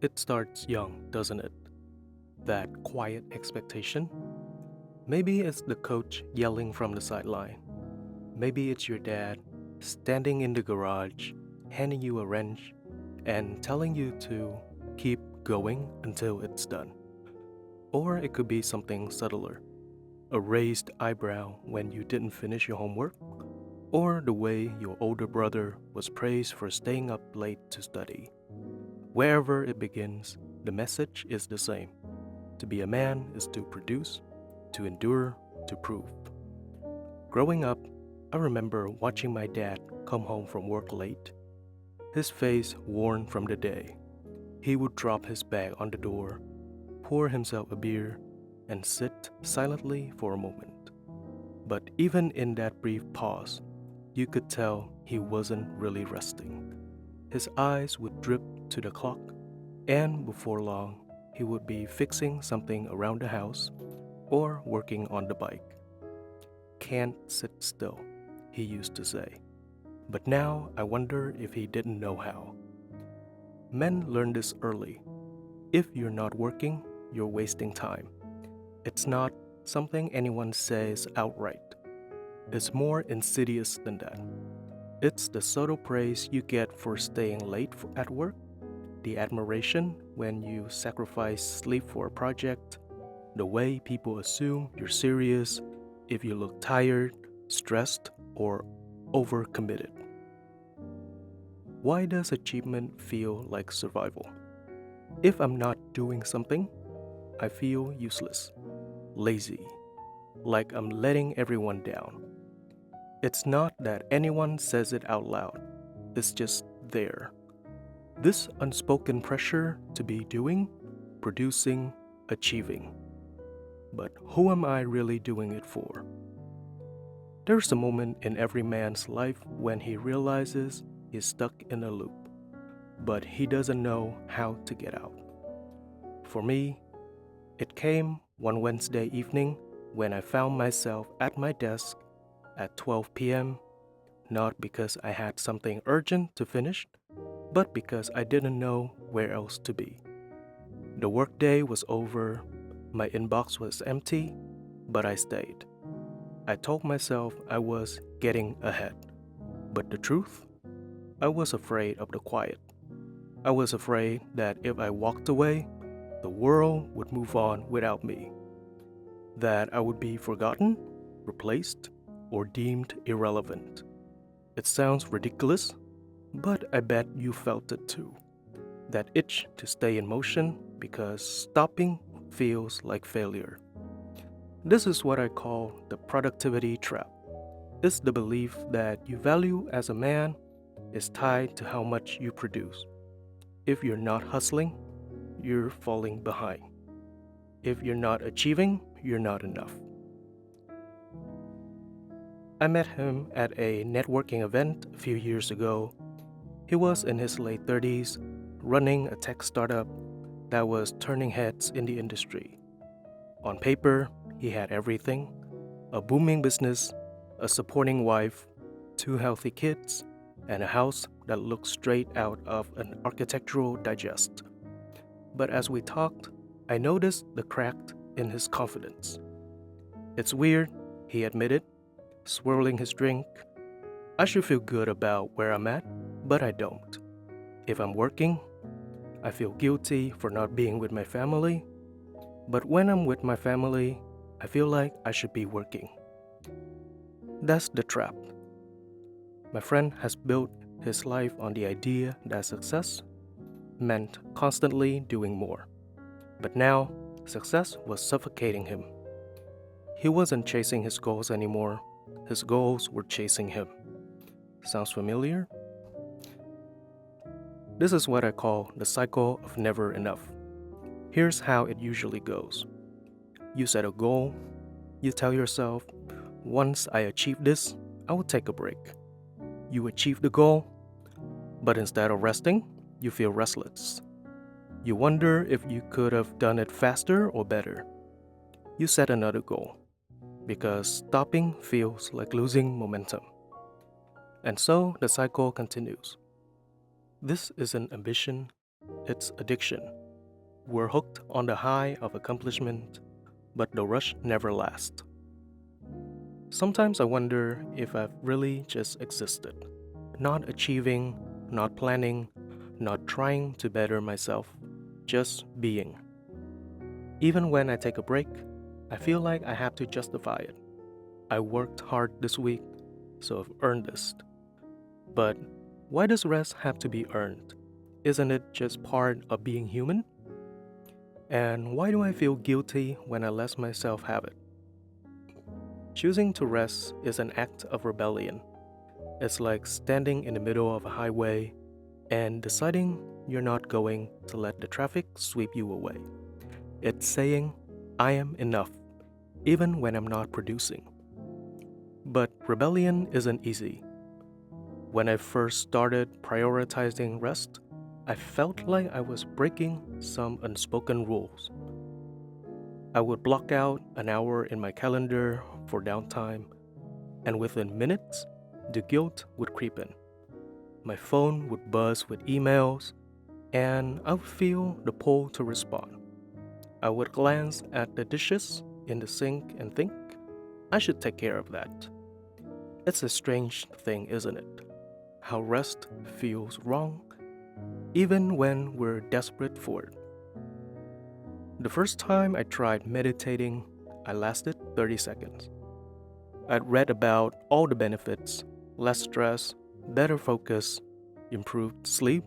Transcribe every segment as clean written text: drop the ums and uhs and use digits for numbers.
It starts young, doesn't it? That quiet expectation. Maybe it's the coach yelling from the sideline. Maybe it's your dad standing in the garage, handing you a wrench, and telling you to keep going until it's done. Or it could be something subtler, a raised eyebrow when you didn't finish your homework, or the way your older brother was praised for staying up late to study. Wherever it begins, the message is the same. To be a man is to produce, to endure, to prove. Growing up, I remember watching my dad come home from work late, his face worn from the day. He would drop his bag on the door, pour himself a beer, and sit silently for a moment. But even in that brief pause, you could tell he wasn't really resting. His eyes would drip to the clock, and before long, he would be fixing something around the house or working on the bike. Can't sit still, he used to say. But now I wonder if he didn't know how. Men learn this early. If you're not working, you're wasting time. It's not something anyone says outright. It's more insidious than that. It's the subtle praise you get for staying late at work, the admiration when you sacrifice sleep for a project, the way people assume you're serious if you look tired, stressed, or overcommitted. Why does achievement feel like survival? If I'm not doing something, I feel useless, lazy, like I'm letting everyone down. It's not that anyone says it out loud, it's just there. This unspoken pressure to be doing, producing, achieving. But who am I really doing it for? There's a moment in every man's life when he realizes he's stuck in a loop, but he doesn't know how to get out. For me, it came one Wednesday evening when I found myself at my desk at 12 p.m., not because I had something urgent to finish, but because I didn't know where else to be. The workday was over, my inbox was empty, but I stayed. I told myself I was getting ahead, but the truth? I was afraid of the quiet. I was afraid that if I walked away, the world would move on without me, that I would be forgotten, replaced, or deemed irrelevant. It sounds ridiculous, but I bet you felt it too. That itch to stay in motion because stopping feels like failure. This is what I call the productivity trap. It's the belief that your value as a man is tied to how much you produce. If you're not hustling, you're falling behind. If you're not achieving, you're not enough. I met him at a networking event a few years ago. He was in his late 30s, running a tech startup that was turning heads in the industry. On paper, he had everything: a booming business, a supporting wife, two healthy kids, and a house that looked straight out of an architectural digest. But as we talked, I noticed the crack in his confidence. It's weird, he admitted, swirling his drink. I should feel good about where I'm at, but I don't. If I'm working, I feel guilty for not being with my family. But when I'm with my family, I feel like I should be working. That's the trap. My friend has built his life on the idea that success meant constantly doing more. But now, success was suffocating him. He wasn't chasing his goals anymore. His goals were chasing him. Sounds familiar? This is what I call the cycle of never enough. Here's how it usually goes. You set a goal. You tell yourself, once I achieve this, I will take a break. You achieve the goal, but instead of resting, you feel restless. You wonder if you could have done it faster or better. You set another goal, because stopping feels like losing momentum. And so the cycle continues. This isn't ambition, It's addiction. We're hooked on the high of accomplishment, but the rush never lasts. Sometimes I wonder if I've really just existed, not achieving, not planning, not trying to better myself, just being. Even when I take a break, I feel like I have to justify it. I worked hard this week, so I've earned this. But why does rest have to be earned? Isn't it just part of being human? And why do I feel guilty when I let myself have it? Choosing to rest is an act of rebellion. It's like standing in the middle of a highway and deciding you're not going to let the traffic sweep you away. It's saying, I am enough, even when I'm not producing. But rebellion isn't easy. When I first started prioritizing rest, I felt like I was breaking some unspoken rules. I would block out an hour in my calendar for downtime, and within minutes, the guilt would creep in. My phone would buzz with emails, and I would feel the pull to respond. I would glance at the dishes in the sink and think, I should take care of that. It's a strange thing, isn't it? How rest feels wrong, even when we're desperate for it. The first time I tried meditating, I lasted 30 seconds. I'd read about all the benefits: less stress, better focus, improved sleep,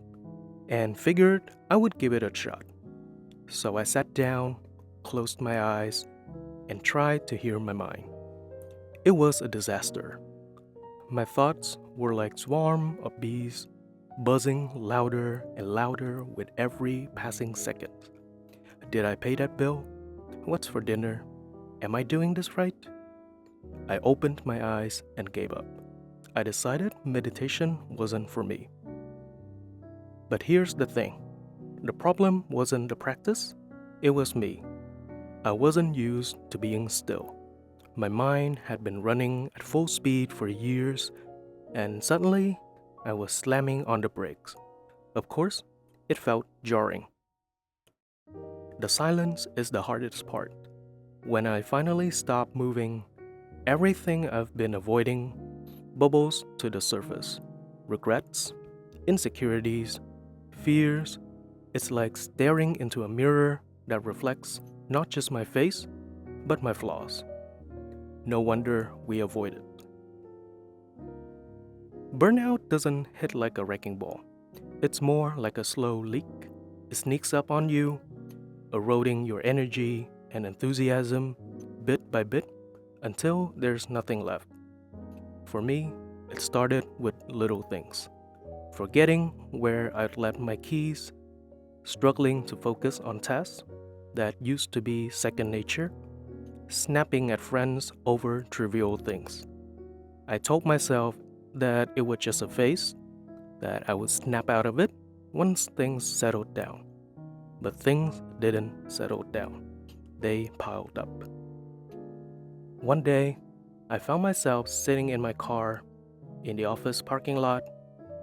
and figured I would give it a shot. So I sat down, closed my eyes, and tried to hear my mind. It was a disaster. My thoughts were like swarm of bees, buzzing louder and louder with every passing second. Did I pay that bill? What's for dinner? Am I doing this right? I opened my eyes and gave up. I decided meditation wasn't for me. But here's the thing. The problem wasn't the practice, it was me. I wasn't used to being still. My mind had been running at full speed for years, and suddenly I was slamming on the brakes. Of course, it felt jarring. The silence is the hardest part. When I finally stopped moving, everything I've been avoiding bubbles to the surface. Regrets, insecurities, fears. It's like staring into a mirror that reflects not just my face, but my flaws. No wonder we avoid it. Burnout doesn't hit like a wrecking ball. It's more like a slow leak. It sneaks up on you, eroding your energy and enthusiasm bit by bit until there's nothing left. For me, it started with little things. Forgetting where I'd left my keys, struggling to focus on tasks that used to be second nature, snapping at friends over trivial things. I told myself that it was just a phase, that I would snap out of it once things settled down. But things didn't settle down. They piled up. One day, I found myself sitting in my car in the office parking lot,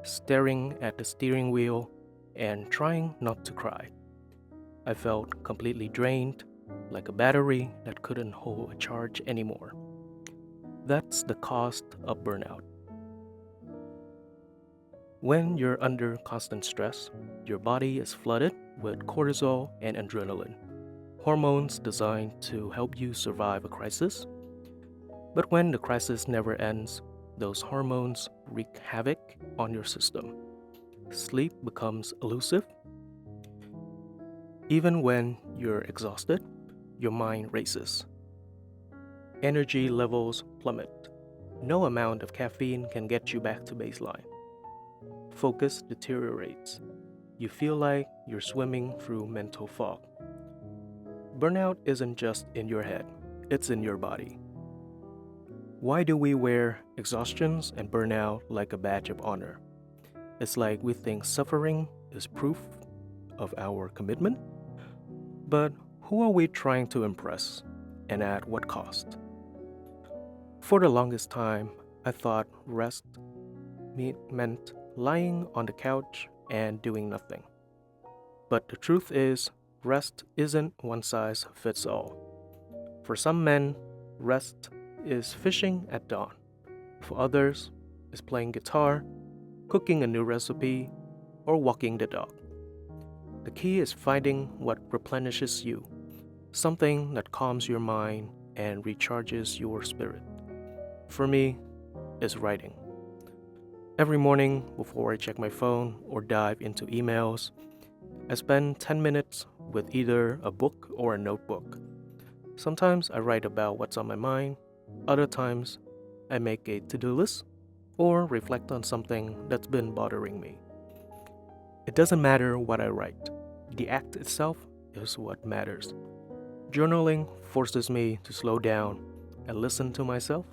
staring at the steering wheel and trying not to cry. I felt completely drained, like a battery that couldn't hold a charge anymore. That's the cost of burnout. When you're under constant stress, your body is flooded with cortisol and adrenaline, hormones designed to help you survive a crisis. But when the crisis never ends, those hormones wreak havoc on your system. Sleep becomes elusive. Even when you're exhausted, your mind races. Energy levels plummet. No amount of caffeine can get you back to baseline. Focus deteriorates. You feel like you're swimming through mental fog. Burnout isn't just in your head, it's in your body. Why do we wear exhaustions and burnout like a badge of honor? It's like we think suffering is proof of our commitment. But who are we trying to impress, and at what cost? For the longest time, I thought rest meant lying on the couch and doing nothing. But the truth is, rest isn't one size fits all. For some men, rest is fishing at dawn. For others, it's playing guitar, cooking a new recipe, or walking the dog. The key is finding what replenishes you, something that calms your mind and recharges your spirit. For me, it's writing. Every morning, before I check my phone or dive into emails, I spend 10 minutes with either a book or a notebook. Sometimes I write about what's on my mind, other times I make a to-do list or reflect on something that's been bothering me. It doesn't matter what I write, the act itself is what matters. Journaling forces me to slow down and listen to myself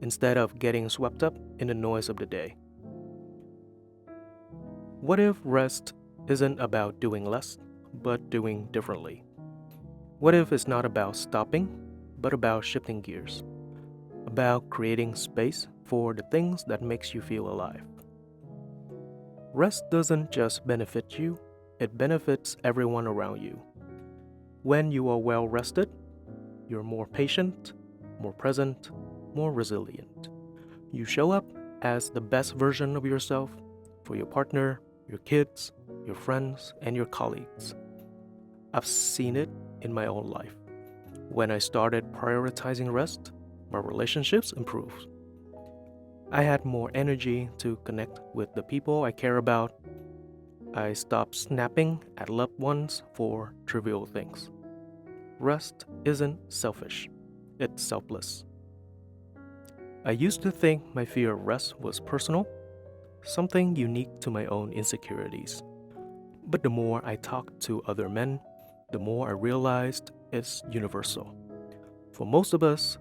instead of getting swept up in the noise of the day. What if rest isn't about doing less, but doing differently? What if it's not about stopping, but about shifting gears? About creating space for the things that makes you feel alive? Rest doesn't just benefit you, it benefits everyone around you. When you are well rested, you're more patient, more present, more resilient. You show up as the best version of yourself for your partner, your kids, your friends, and your colleagues. I've seen it in my own life. When I started prioritizing rest, my relationships improved. I had more energy to connect with the people I care about. I stopped snapping at loved ones for trivial things. Rest isn't selfish, it's selfless. I used to think my fear of rest was personal, something unique to my own insecurities. But the more I talked to other men, the more I realized it's universal. For most of us,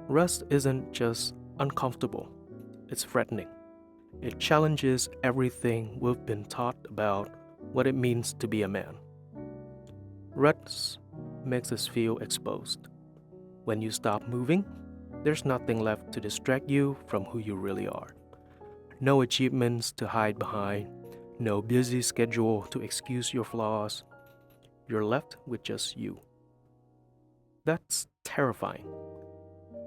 rest isn't just uncomfortable, it's threatening. It challenges everything we've been taught about what it means to be a man. Rest makes us feel exposed. When you stop moving, there's nothing left to distract you from who you really are. No achievements to hide behind, no busy schedule to excuse your flaws. You're left with just you. That's terrifying.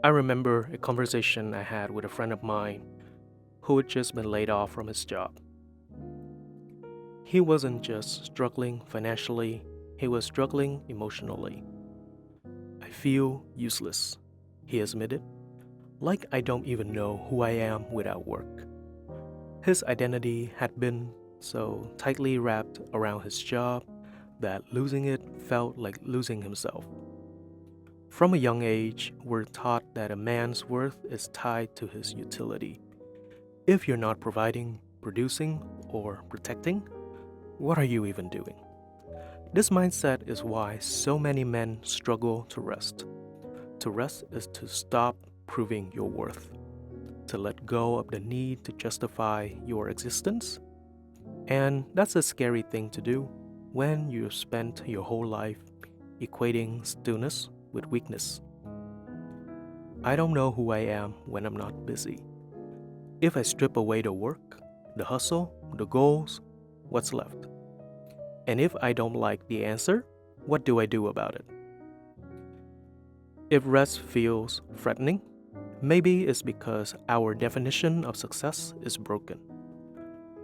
I remember a conversation I had with a friend of mine who had just been laid off from his job. He wasn't just struggling financially, he was struggling emotionally. I feel useless, he admitted, like I don't even know who I am without work. His identity had been so tightly wrapped around his job that losing it felt like losing himself. From a young age, we're taught that a man's worth is tied to his utility. If you're not providing, producing, or protecting, what are you even doing? This mindset is why so many men struggle to rest. To rest is to stop proving your worth, to let go of the need to justify your existence. And that's a scary thing to do when you've spent your whole life equating stillness with weakness. I don't know who I am when I'm not busy. If I strip away the work, the hustle, the goals, what's left? And if I don't like the answer, what do I do about it? If rest feels threatening, maybe it's because our definition of success is broken.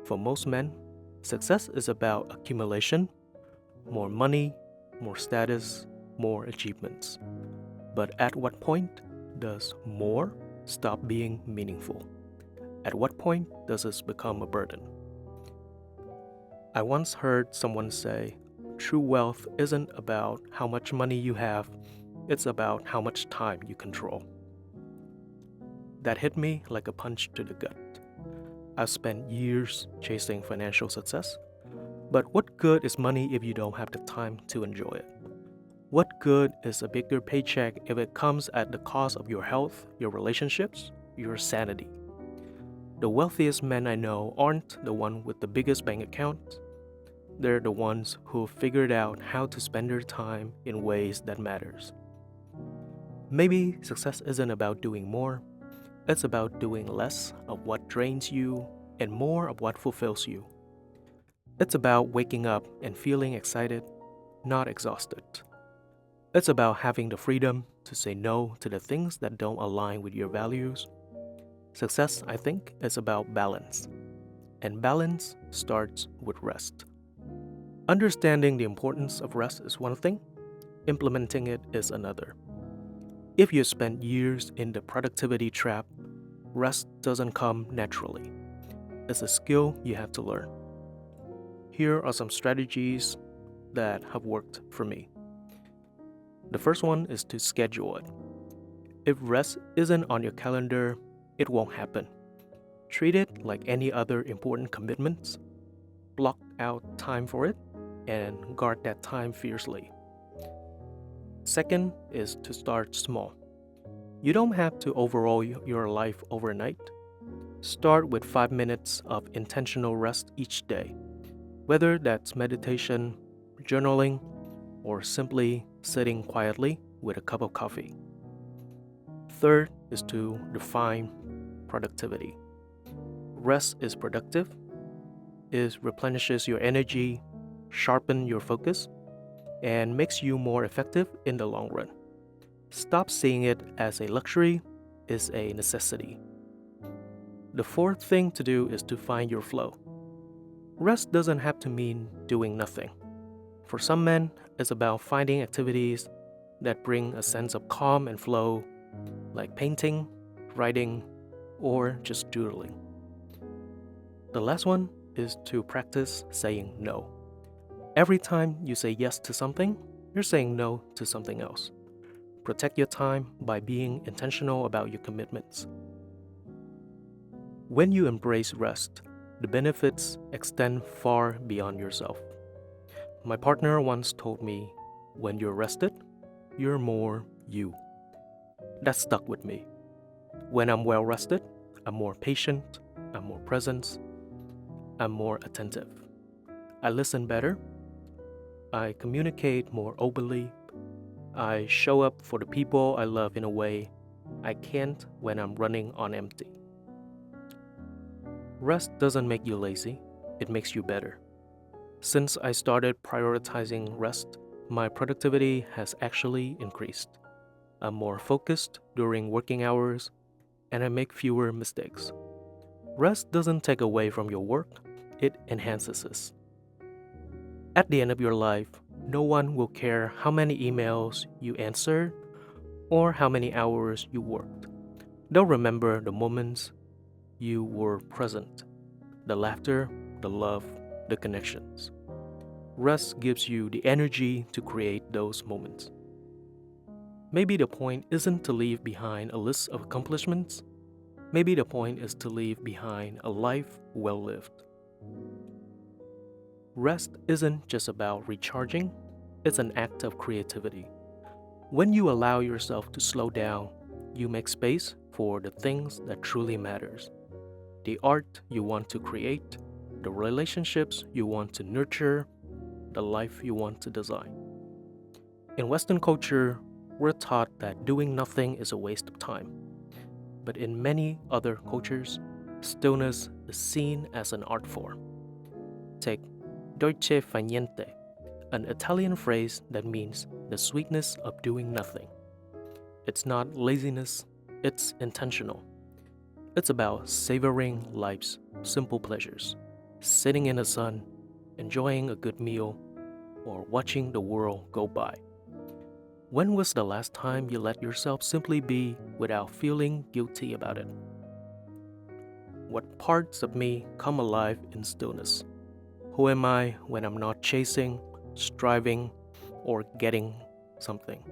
For most men, success is about accumulation, more money, more status, more achievements. But at what point does more stop being meaningful? At what point does this become a burden? I once heard someone say, true wealth isn't about how much money you have, it's about how much time you control. That hit me like a punch to the gut. I've spent years chasing financial success, but what good is money if you don't have the time to enjoy it? What good is a bigger paycheck if it comes at the cost of your health, your relationships, your sanity? The wealthiest men I know aren't the ones with the biggest bank accounts. They're the ones who figured out how to spend their time in ways that matters. Maybe success isn't about doing more. It's about doing less of what drains you and more of what fulfills you. It's about waking up and feeling excited, not exhausted. It's about having the freedom to say no to the things that don't align with your values. Success, I think, is about balance, and balance starts with rest. Understanding the importance of rest is one thing, implementing it is another. If you spend years in the productivity trap, rest doesn't come naturally. It's a skill you have to learn. Here are some strategies that have worked for me. The first one is to schedule it. If rest isn't on your calendar, it won't happen. Treat it like any other important commitments. Block out time for it and guard that time fiercely. Second is to start small. You don't have to overhaul your life overnight. Start with 5 minutes of intentional rest each day, whether that's meditation, journaling, or simply sitting quietly with a cup of coffee. Third is to define productivity. Rest is productive, it replenishes your energy, sharpens your focus, and makes you more effective in the long run. Stop seeing it as a luxury, it's a necessity. The fourth thing to do is to find your flow. Rest doesn't have to mean doing nothing. For some men, it's about finding activities that bring a sense of calm and flow, like painting, writing, or just doodling. The last one is to practice saying no. Every time you say yes to something, you're saying no to something else. Protect your time by being intentional about your commitments. When you embrace rest, the benefits extend far beyond yourself. My partner once told me, when you're rested, you're more you. That stuck with me. When I'm well rested, I'm more patient, I'm more present, I'm more attentive. I listen better, I communicate more openly, I show up for the people I love in a way I can't when I'm running on empty. Rest doesn't make you lazy, it makes you better. Since I started prioritizing rest, my productivity has actually increased. I'm more focused during working hours, and I make fewer mistakes. Rest doesn't take away from your work, it enhances it. At the end of your life, no one will care how many emails you answered or how many hours you worked. They'll remember the moments you were present, the laughter, the love, the connections. Rest gives you the energy to create those moments. Maybe the point isn't to leave behind a list of accomplishments. Maybe the point is to leave behind a life well lived. Rest isn't just about recharging, it's an act of creativity. When you allow yourself to slow down, you make space for the things that truly matters. The art you want to create, the relationships you want to nurture, the life you want to design. In Western culture, we're taught that doing nothing is a waste of time. But in many other cultures, stillness is seen as an art form. Take dolce far niente, an Italian phrase that means the sweetness of doing nothing. It's not laziness, it's intentional. It's about savoring life's simple pleasures, sitting in the sun, enjoying a good meal, or watching the world go by. When was the last time you let yourself simply be without feeling guilty about it? What parts of me come alive in stillness? Who am I when I'm not chasing, striving, or getting something?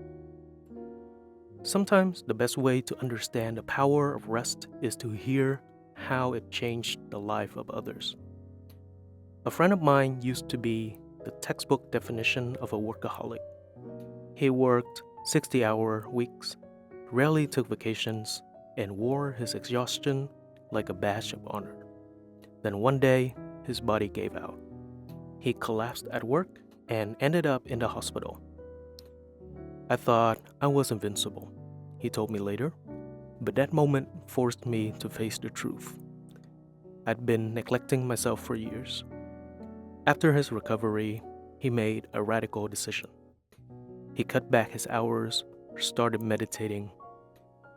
Sometimes the best way to understand the power of rest is to hear how it changed the life of others. A friend of mine used to be the textbook definition of a workaholic. He worked 60-hour weeks, rarely took vacations, and wore his exhaustion like a badge of honor. Then one day, his body gave out. He collapsed at work and ended up in the hospital. I thought I was invincible, he told me later, but that moment forced me to face the truth. I'd been neglecting myself for years. After his recovery, he made a radical decision. He cut back his hours, started meditating,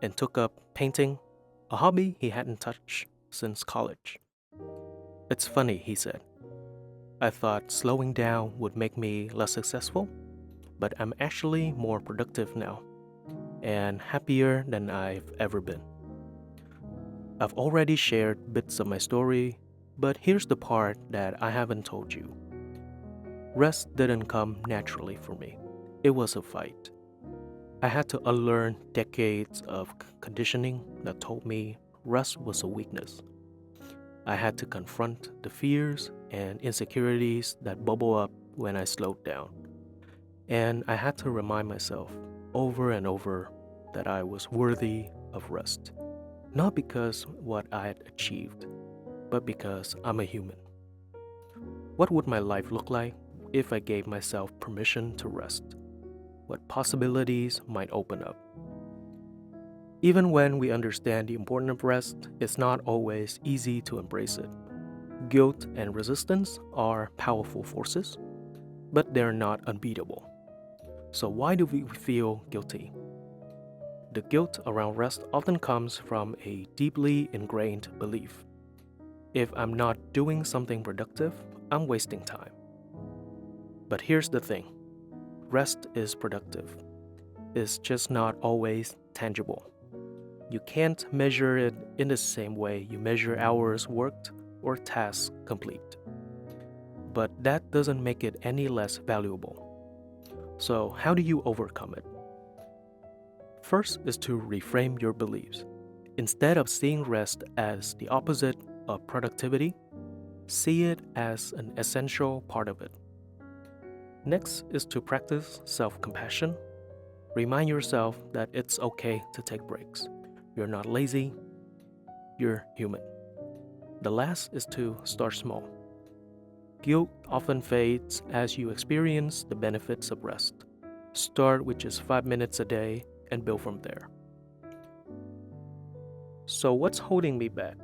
and took up painting, a hobby he hadn't touched since college. It's funny, he said. I thought slowing down would make me less successful, but I'm actually more productive now and happier than I've ever been. I've already shared bits of my story, but here's the part that I haven't told you. Rest didn't come naturally for me. It was a fight. I had to unlearn decades of conditioning that told me rest was a weakness. I had to confront the fears and insecurities that bubble up when I slowed down. And I had to remind myself over and over that I was worthy of rest. Not because what I had achieved, but because I'm a human. What would my life look like if I gave myself permission to rest? What possibilities might open up? Even when we understand the importance of rest, it's not always easy to embrace it. Guilt and resistance are powerful forces, but they're not unbeatable. So why do we feel guilty? The guilt around rest often comes from a deeply ingrained belief. If I'm not doing something productive, I'm wasting time. But here's the thing. Rest is productive. It's just not always tangible. You can't measure it in the same way you measure hours worked or tasks complete. But that doesn't make it any less valuable. So, how do you overcome it? First is to reframe your beliefs. Instead of seeing rest as the opposite of productivity, see it as an essential part of it. Next is to practice self-compassion. Remind yourself that it's okay to take breaks. You're not lazy, you're human. The last is to start small. Guilt often fades as you experience the benefits of rest. Start with just 5 minutes a day and build from there. So, what's holding me back?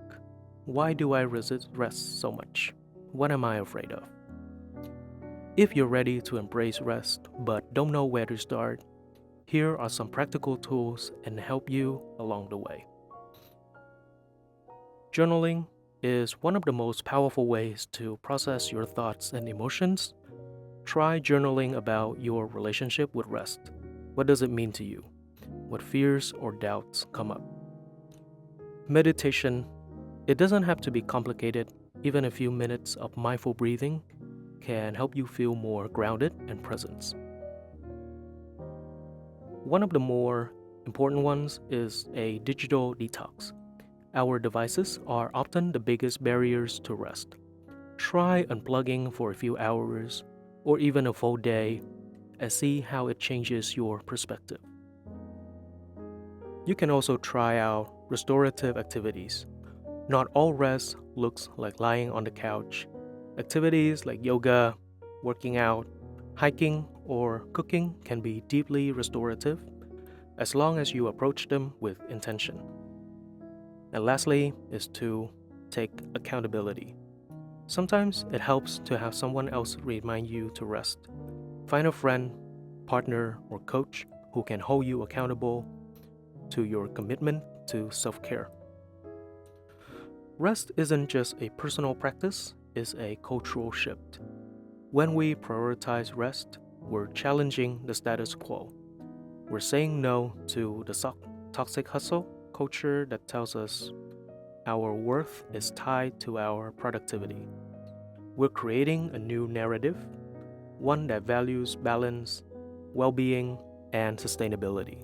Why do I resist rest so much? What am I afraid of? If you're ready to embrace rest but don't know where to start, here are some practical tools and help you along the way. Journaling is one of the most powerful ways to process your thoughts and emotions. Try journaling about your relationship with rest. What does it mean to you? What fears or doubts come up? Meditation. It doesn't have to be complicated. Even a few minutes of mindful breathing can help you feel more grounded and present. One of the more important ones is a digital detox. Our devices are often the biggest barriers to rest. Try unplugging for a few hours or even a full day and see how it changes your perspective. You can also try out restorative activities. Not all rest looks like lying on the couch. Activities like yoga, working out, hiking, or cooking can be deeply restorative as long as you approach them with intention. And lastly is to take accountability. Sometimes it helps to have someone else remind you to rest. Find a friend, partner, or coach who can hold you accountable to your commitment to self-care. Rest isn't just a personal practice, it's a cultural shift. When we prioritize rest, we're challenging the status quo. We're saying no to the toxic hustle culture that tells us our worth is tied to our productivity. We're creating a new narrative, one that values balance, well-being, and sustainability.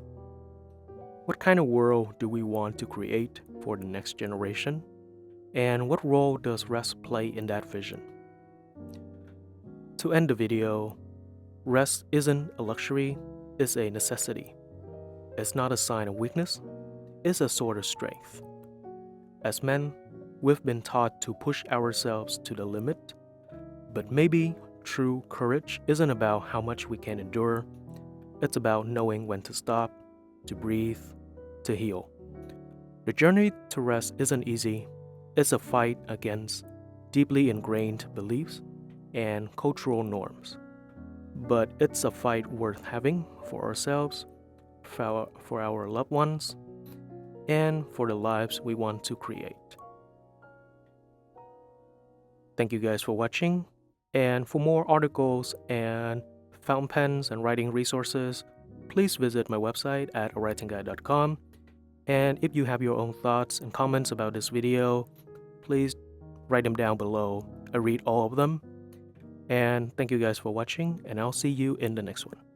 What kind of world do we want to create for the next generation? And what role does rest play in that vision? To end the video, rest isn't a luxury, it's a necessity. It's not a sign of weakness, it's a sort of strength. As men, we've been taught to push ourselves to the limit, but maybe true courage isn't about how much we can endure, it's about knowing when to stop, to breathe, to heal. The journey to rest isn't easy, it's a fight against deeply ingrained beliefs and cultural norms. But it's a fight worth having for ourselves, for our loved ones, and for the lives we want to create. Thank you guys for watching. And for more articles and fountain pens and writing resources, please visit my website at awritingguy.com. And if you have your own thoughts and comments about this video, please write them down below. I read all of them. And thank you guys for watching, and I'll see you in the next one.